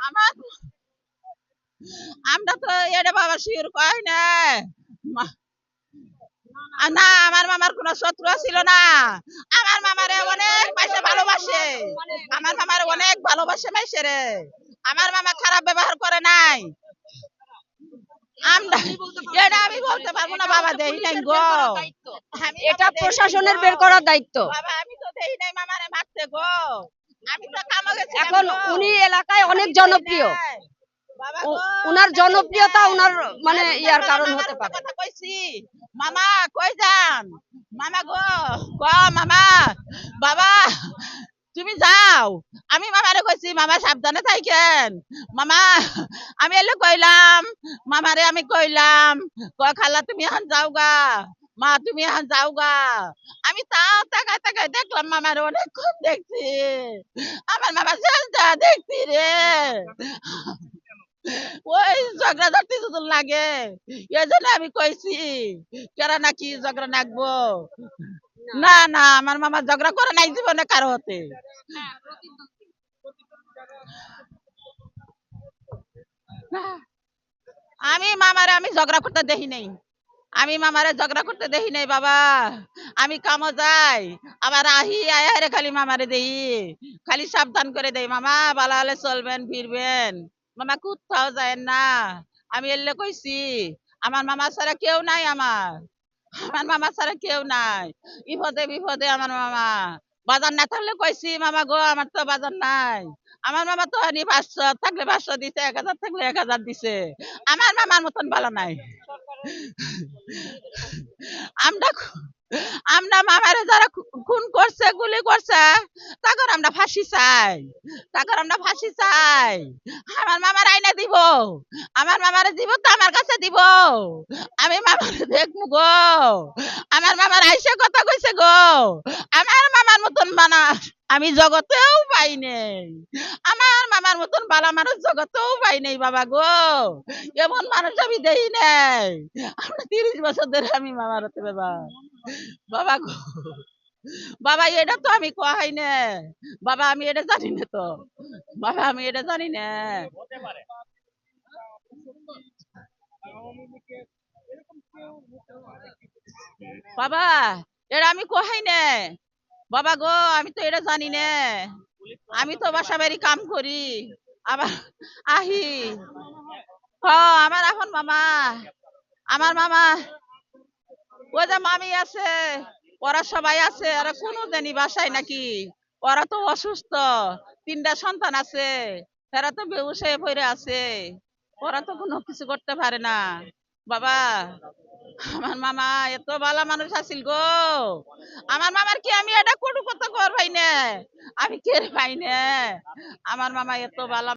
আমার আমরা তো এটা বাবা শিওর কয় না। না, আমার মামার কোনো শত্রু ছিল না। আমার মামারে অনেক মাইসে ভালোবাসে। আমার মামারে অনেক ভালোবাসে মাইসে রে। আমার মামা খারাপ ব্যবহার করে নাই। আমরা এটা আমি বলতে পারবো না বাবা, দেই নাই গো। এটা প্রশাসনের বের করার দায়িত্ব। বাবা আমি তো দেই নাই মামারে মারতে গো। আমি তো কামো গেছিলাম এখন গো। উনি এলাকায় অনেক জনপ্রিয়। বাবা গো, উনার আমি জনপ্রিয়তা দেই নাই। উনার মানে আমি ইয়ার দেখো কারণ মামার হতে পারে। কথা কইছি। মামা কই যান? মামা গো, ক মামা, বাবা তুমি যাও। আমি মামারে কইছি মামা সাবধানে থাকেন। মামা আমি এলে কইলাম, মামারে আমি কইলাম, খালা তুমি এখন যাও গা, মা তুমি এখন যাও গা। আমি তাও তাকায় তাকায় দেখলাম মামারে অনেকক্ষণ দেখছি। আমার মামা শেষ দেখছি রে। ওই ঝগড়া ঝাটি যদি লাগে, এই জন্য আমি কইছি কেরা নাকি ঝগড়া নাকবো। না না, আমার মামা ঝগড়া করে নাই জীবনে কারো হতে। আমি মামারে আমি ঝগড়া করতে দেখি নাই। আমি মামারে ঝগড়া করতে দেখি নাই বাবা। আমি কামো যাই, আবার আহি আয়ারে খালি মামারে দেই, খালি সাবধান করে দেই, মামা ভালো হলে চলবেন ফিরবেন, মামা কোথাও যায় না। আমি এলে কইছি আমার মামা ছাড়া কেউ নাই আমার। আমার মামা ছাড়া কেউ নাই। বিপদে বিপদে আমার মামা। বাজার না থাকলে কইছি মামা গো আমার তো বাজার নাই। আমার মামা তো আনি 500 থাকলে 500 দিছে, 1000 থাকলে 1000 দিছে। আমার মামার মতন ভালো নাই। আমরা আমরা মামারে যারা খুন করছে গুলি করছে তারপর আমরা ফাঁসি চাই। তারপর আমরা ফাঁসি চাই। আমার মামার আইনা দিব। আমার মামারে দিব তো আমার কাছে দিব। আমি মামারে দেখবো গো। আমার মামার আইসা কথা কইছে গো। আমার মামার মতন বানা আমি জগতেও পাই নাই। আমার মামার মতন বালা মানুষ জগতেও পাই নাই বাবা গো। এমন মানুষ আমি দেই নাই। আমরা 30 বছর ধরে আমি মামার হতে বাবা। বাবা গো, বাবা এটা তো আমি কহাই না। বাবা আমি এটা জানি না তো। বাবা আমি এটা জানি না। বাবা এটা আমি কহাই না। বাবা গো আমি তো এটা জানি না। আমি তো বাসা বাড়ি কাম করি। আবার আহি। আমার এখন মামা, আমার মামা ওই যে মামি আছে, ওরা সবাই আছে, ওরা কোনো জানি বাসায় নাকি। ওরা তো অসুস্থ, 3টা সন্তান আছে, তারা তো বেহুশ হয়ে পড়ে আছে। ওরা তো কোনো কিছু করতে পারে না বাবা। আমার মামা এত ভালো মানুষ আছিল গো। আমার মামার কি আমি এটা কটু কথা কর পাই না। আমি কে পাই না। আমার মামা এত ভালো